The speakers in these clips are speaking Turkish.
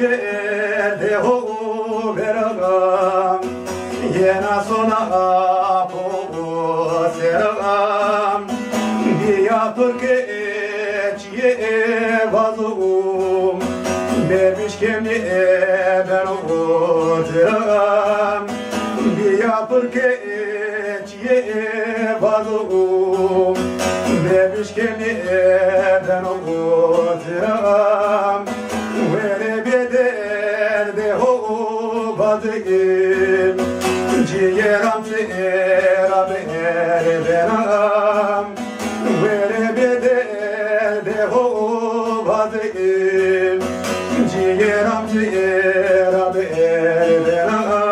de ho veragam yena sona po seragam ya porque çiye vazum bebiş kemi ben oturam ya porque çiye vazum bebiş kemi ben oturam vere beder de ho vadim ciğeram sera ber benam vere beder de ho vadim ciğeram sera ber benam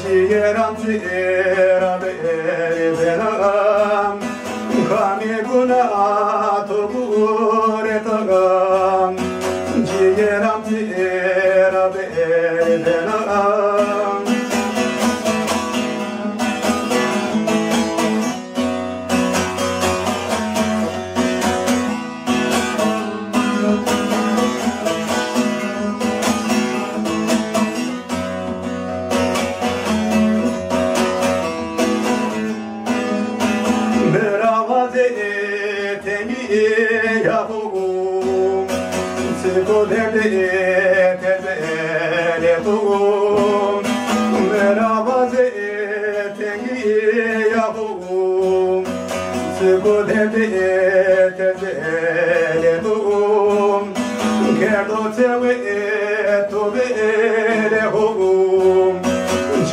Ciğeram sera ber benam kami guna tobure tagam ciğeram sera ber benam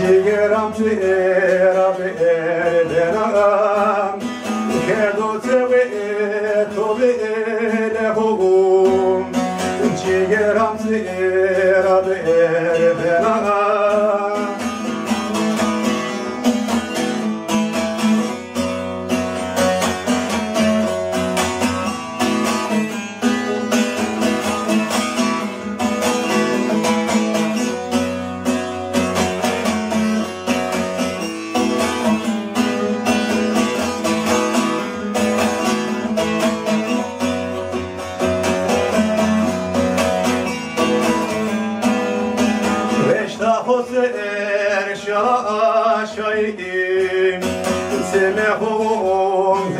Ciğeram sera ber benam kerdo teve tove hum ciğeram sera ber benam şahim semehum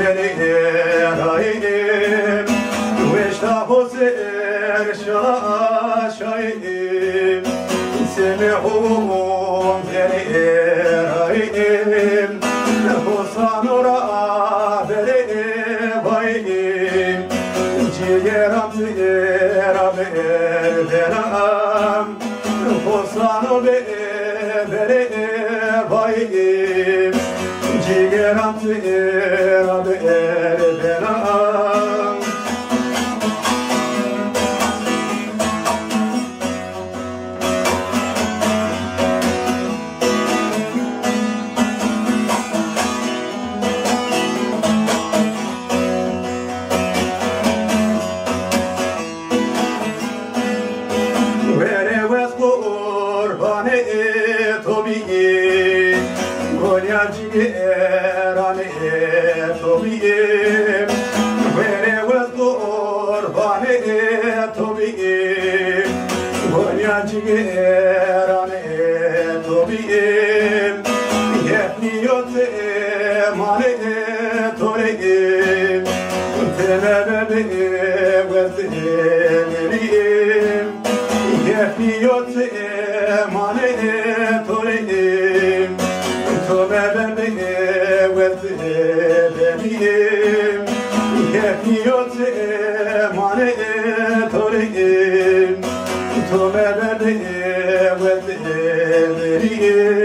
verayim veştahoser şahim semehum verayim hosanora verayim ciğeram sera ber benam hosano verayim ciğeram sera ber benam Ciğerane tobiyim Vere vez kurbane tobiyim Gonya ciğerane tobiyim Yetniyote mane toreyim Temebebe vezdeliyim Yetniyote mane toreyim Temebebe vezdeliyim Yetniyote mane toreyim Temebebe beni